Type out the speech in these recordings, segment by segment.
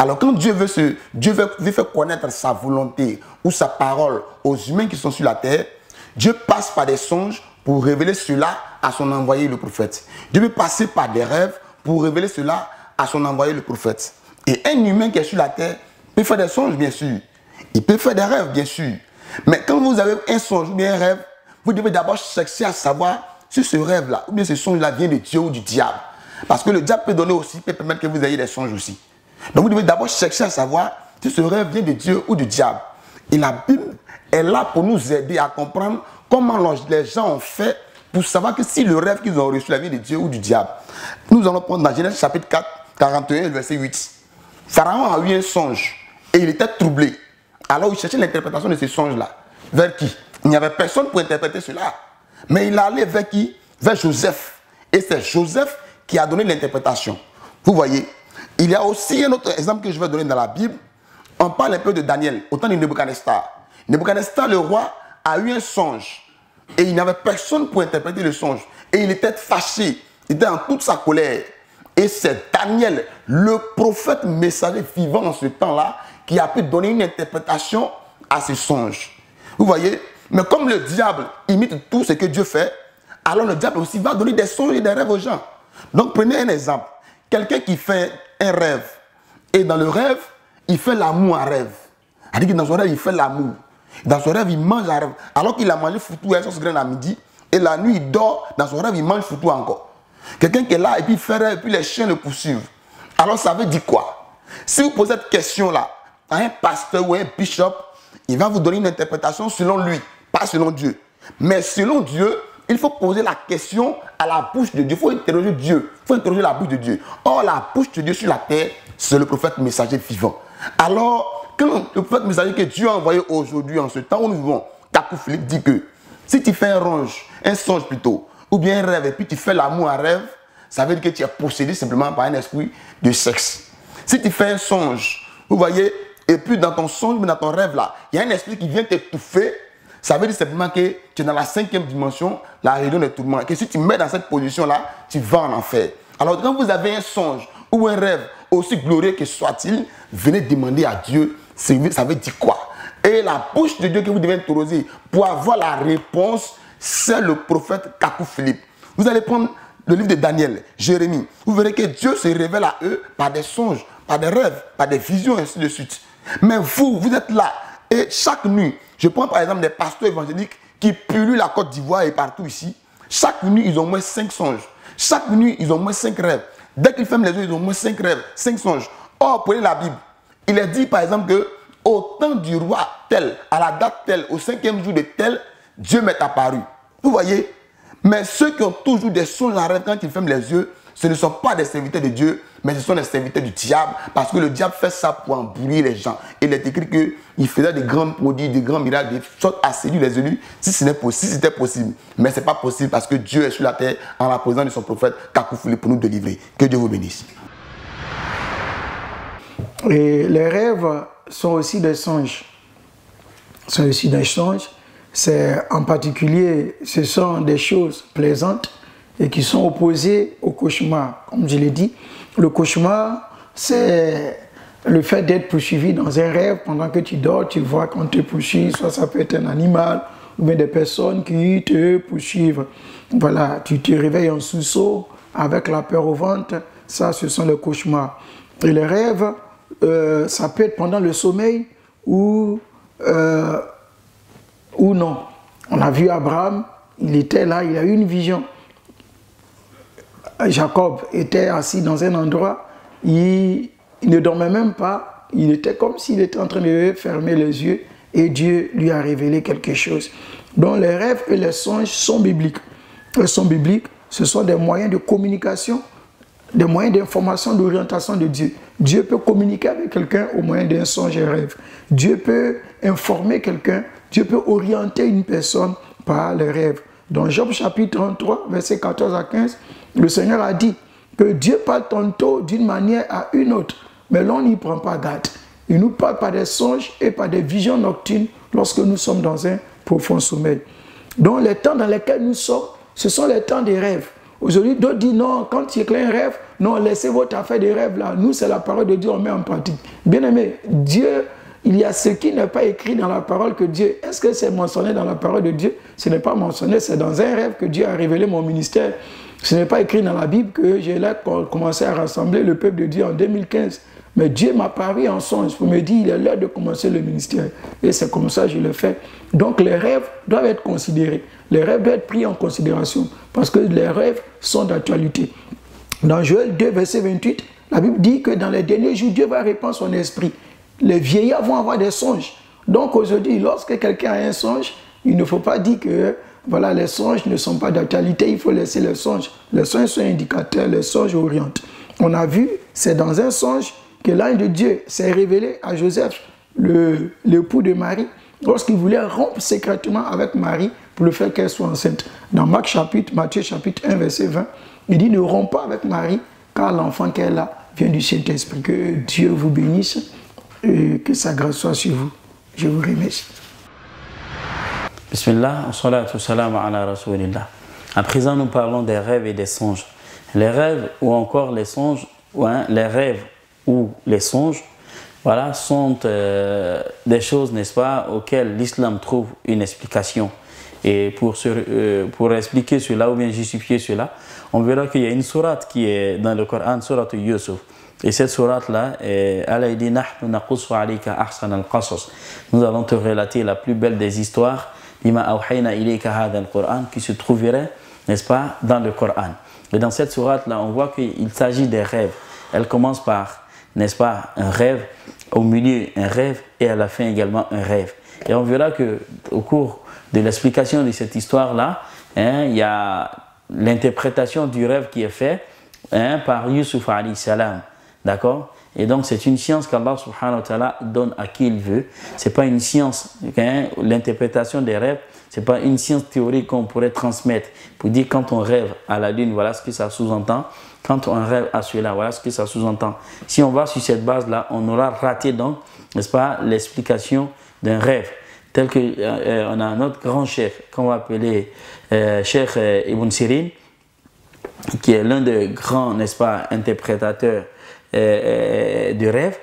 Alors quand Dieu veut faire connaître sa volonté ou sa parole aux humains qui sont sur la terre, Dieu passe par des songes pour révéler cela à son envoyé le prophète. Dieu veut passer par des rêves pour révéler cela à son envoyé le prophète. Et un humain qui est sur la terre peut faire des songes, bien sûr. Il peut faire des rêves, bien sûr. Mais quand vous avez un songe ou bien un rêve, vous devez d'abord chercher à savoir si ce rêve-là ou bien ce songe-là vient de Dieu ou du diable. Parce que le diable peut donner aussi, peut permettre que vous ayez des songes aussi. Donc vous devez d'abord chercher à savoir si ce rêve vient de Dieu ou du diable. Et la Bible est là pour nous aider à comprendre comment les gens ont fait pour savoir que si le rêve qu'ils ont reçu vient de Dieu ou du diable. Nous allons prendre dans Genèse chapitre 4, 41, verset 8. Pharaon a eu un songe et il était troublé. Alors il cherchait l'interprétation de ce songe-là. Vers qui? Il n'y avait personne pour interpréter cela. Mais il allait vers qui? Vers Joseph. Et c'est Joseph qui a donné l'interprétation. Vous voyez, il y a aussi un autre exemple que je vais donner dans la Bible. On parle un peu de Daniel, au temps de Nebuchadnezzar. Nebuchadnezzar, le roi, a eu un songe. Et il n'avait personne pour interpréter le songe. Et il était fâché. Il était en toute sa colère. Et c'est Daniel, le prophète messager vivant en ce temps-là, qui a pu donner une interprétation à ce songe. Vous voyez? Mais comme le diable imite tout ce que Dieu fait, alors le diable aussi va donner des songes et des rêves aux gens. Donc prenez un exemple. Quelqu'un qui fait un rêve, et dans le rêve, il fait l'amour en rêve. C'est-à-dire que dans son rêve, il fait l'amour. Dans son rêve, il mange en rêve. Alors qu'il a mangé foutou et sauce graine à midi, et la nuit, il dort, dans son rêve, il mange foutou encore. Quelqu'un qui est là, et puis il fait rêve, et puis les chiens le poursuivent. Alors ça veut dire quoi? Si vous posez cette question-là à un pasteur ou à un bishop, il va vous donner une interprétation selon lui, pas selon Dieu. Mais selon Dieu, il faut poser la question à la bouche de Dieu. Il faut interroger Dieu. Il faut interroger la bouche de Dieu. Or, la bouche de Dieu sur la terre, c'est le prophète messager vivant. Alors, quand le prophète messager que Dieu a envoyé aujourd'hui, en ce temps où nous vivons, Kakou Philippe dit que si tu fais un songe plutôt, ou bien un rêve, et puis tu fais l'amour en rêve, ça veut dire que tu es possédé simplement par un esprit de sexe. Si tu fais un songe, vous voyez, et puis dans ton songe, dans ton rêve là, il y a un esprit qui vient t'étouffer. Ça veut dire simplement que tu es dans la 5e dimension, la région des tourments. Et que si tu mets dans cette position-là, tu vas en enfer. Alors quand vous avez un songe ou un rêve, aussi glorieux que soit-il, venez demander à Dieu, ça veut dire quoi? Et la bouche de Dieu que vous devez interroger pour avoir la réponse, c'est le prophète Kakou Philippe. Vous allez prendre le livre de Daniel, Jérémie. Vous verrez que Dieu se révèle à eux par des songes, par des rêves, par des visions, et ainsi de suite. Mais vous êtes là. Et chaque nuit, je prends par exemple des pasteurs évangéliques qui pullulent la Côte d'Ivoire et partout ici. Chaque nuit, ils ont au moins 5 songes. Chaque nuit, ils ont au moins 5 rêves. Dès qu'ils ferment les yeux, ils ont au moins 5 rêves, 5 songes. Or, prenez la Bible. Il est dit par exemple que au temps du roi tel, à la date telle, au 5e jour de tel, Dieu m'est apparu. Vous voyez? Mais ceux qui ont toujours des songes en rêve quand ils ferment les yeux, ce ne sont pas des serviteurs de Dieu, mais ce sont des serviteurs du diable, parce que le diable fait ça pour embrouiller les gens. Il est écrit qu'il faisait des grands prodiges, des grands miracles, des choses à séduire les élus, si c'était possible. Mais ce n'est pas possible parce que Dieu est sur la terre en la présence de son prophète Kakou Philippe pour nous délivrer. Que Dieu vous bénisse. Et les rêves sont aussi des songes. Sont aussi des songes. C'est en particulier, ce sont des choses plaisantes et qui sont opposées au cauchemar. Comme je l'ai dit, le cauchemar, c'est le fait d'être poursuivi dans un rêve pendant que tu dors, tu vois qu'on te poursuit, soit ça peut être un animal ou bien des personnes qui te poursuivent. Voilà, tu te réveilles en sous-saut avec la peur au ventre, ça ce sont les cauchemars. Et les rêves, ça peut être pendant le sommeil ou non. On a vu Abraham, il était là, il a eu une vision. Jacob était assis dans un endroit, il ne dormait même pas, il était comme s'il était en train de fermer les yeux et Dieu lui a révélé quelque chose. Donc les rêves et les songes sont bibliques. Ils sont bibliques, ce sont des moyens de communication, des moyens d'information, d'orientation de Dieu. Dieu peut communiquer avec quelqu'un au moyen d'un songe et un rêve. Dieu peut informer quelqu'un, Dieu peut orienter une personne par les rêves. Dans Job chapitre 33, versets 14 à 15, le Seigneur a dit que Dieu parle tantôt d'une manière à une autre, mais l'on n'y prend pas garde. Il nous parle par des songes et par des visions nocturnes lorsque nous sommes dans un profond sommeil. Donc les temps dans lesquels nous sommes, ce sont les temps des rêves, Aujourd'hui, d'autres disent non, quand tu éclaires un rêve, non, laissez votre affaire de rêve là. Nous, c'est la parole de Dieu, on met en pratique. Bien aimé, Dieu, il y a ce qui n'est pas écrit dans la parole que Dieu. Est-ce que c'est mentionné dans la parole de Dieu? Ce n'est pas mentionné, c'est dans un rêve que Dieu a révélé mon ministère. Ce n'est pas écrit dans la Bible que j'ai là commencé à rassembler le peuple de Dieu en 2015. Mais Dieu m'a paru en songe pour me dire il est l'heure de commencer le ministère. Et c'est comme ça que je le fais. Donc les rêves doivent être considérés. Les rêves doivent être pris en considération parce que les rêves sont d'actualité. Dans Joël 2, verset 28, la Bible dit que dans les derniers jours, Dieu va répandre son esprit. Les vieillards vont avoir des songes. Donc aujourd'hui, lorsque quelqu'un a un songe, il ne faut pas dire que voilà, les songes ne sont pas d'actualité, il faut laisser les songes. Les songes sont indicateurs, les songes orientent. On a vu, c'est dans un songe que l'ange de Dieu s'est révélé à Joseph, l'époux de Marie, lorsqu'il voulait rompre secrètement avec Marie pour le faire qu'elle soit enceinte. Dans Matthieu chapitre 1, verset 20, il dit ne romps pas avec Marie, car l'enfant qu'elle a vient du Saint-Esprit. Que Dieu vous bénisse et que sa grâce soit sur vous. Je vous remercie. Bismillah, salatu salam ala rasulillah. À présent, nous parlons des rêves et des songes. Les rêves ou encore les songes, les rêves ou les songes, voilà, sont des choses, n'est-ce pas, auxquelles l'islam trouve une explication. Et pour expliquer cela ou bien justifier cela, on verra qu'il y a une sourate qui est dans le Coran, sourate Yusuf. Et cette sourate-là, elle dit nous allons te relater la plus belle des histoires qui se trouverait, n'est-ce pas, dans le Coran. Et dans cette sourate-là, on voit qu'il s'agit des rêves. Elle commence par, n'est-ce pas, un rêve, au milieu un rêve et à la fin également un rêve. Et on verra qu'au cours de l'explication de cette histoire-là, il y a l'interprétation du rêve qui est fait par Yusuf alayhi salam. D'accord? Et donc c'est une science qu'Allah subhanahu wa ta'ala donne à qui il veut. C'est pas une science, l'interprétation des rêves, c'est pas une science théorique qu'on pourrait transmettre pour dire quand on rêve à la lune, voilà ce que ça sous-entend. Quand on rêve à cela, voilà ce que ça sous-entend. Si on va sur cette base-là, on aura raté donc, n'est-ce pas, l'explication d'un rêve. Tel que on a un autre grand chef qu'on va appeler Cheikh Ibn Sirin, qui est l'un des grands, n'est-ce pas, interprétateurs de rêve.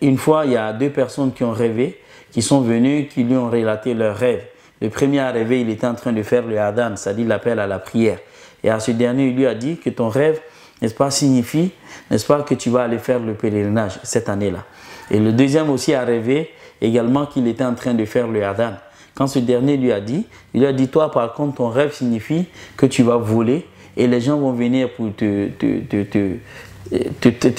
Une fois, il y a deux personnes qui ont rêvé, qui sont venues, qui lui ont relaté leur rêve. Le premier a rêvé, il était en train de faire le adhan, c'est-à-dire l'appel à la prière. Et à ce dernier, il lui a dit que ton rêve, n'est-ce pas, signifie, n'est-ce pas, que tu vas aller faire le pèlerinage cette année-là. Et le deuxième aussi a rêvé également qu'il était en train de faire le adhan. Quand ce dernier lui a dit, il lui a dit, toi par contre, ton rêve signifie que tu vas voler et les gens vont venir pour te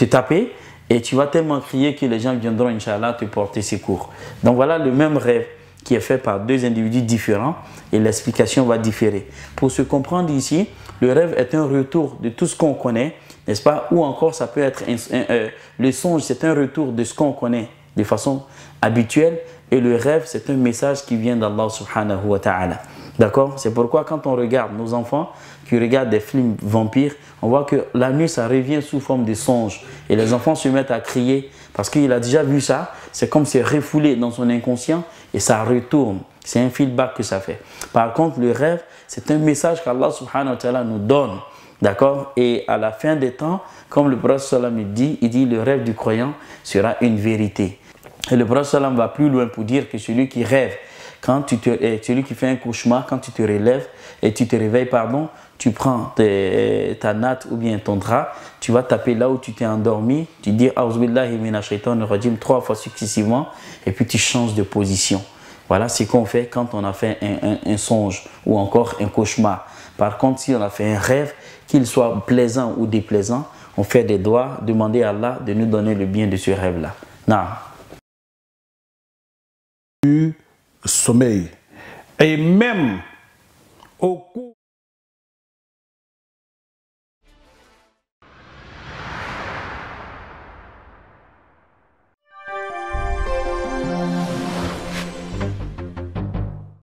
taper et tu vas tellement crier que les gens viendront, Inch'Allah, te porter secours. Donc voilà le même rêve qui est fait par deux individus différents et l'explication va différer. Pour se comprendre ici, le rêve est un retour de tout ce qu'on connaît, n'est-ce pas? Ou encore ça peut être le songe, c'est un retour de ce qu'on connaît de façon habituelle et le rêve, c'est un message qui vient d'Allah subhanahu wa ta'ala. D'accord? C'est pourquoi quand on regarde nos enfants qui regardent des films vampires, on voit que la nuit, ça revient sous forme de songe. Et les enfants se mettent à crier parce qu'il a déjà vu ça. C'est comme c'est refoulé dans son inconscient et ça retourne. C'est un feedback que ça fait. Par contre, le rêve, c'est un message qu'Allah subhanahu wa ta'ala nous donne. D'accord? Et à la fin des temps, comme le prophète sallam dit, il dit le rêve du croyant sera une vérité. Et le prophète sallam va plus loin pour dire que celui qui rêve, celui qui fait un cauchemar, quand tu te relèves et tu te réveilles, pardon, tu prends ta natte ou bien ton drap, tu vas taper là où tu t'es endormi, tu dis A'udzubillahi minash shaitanir rajim 3 fois successivement et puis tu changes de position. Voilà ce qu'on fait quand on a fait un songe ou encore un cauchemar. Par contre, si on a fait un rêve, qu'il soit plaisant ou déplaisant, on fait des doigts, demander à Allah de nous donner le bien de ce rêve-là. Non. Sommeil. Et même au cours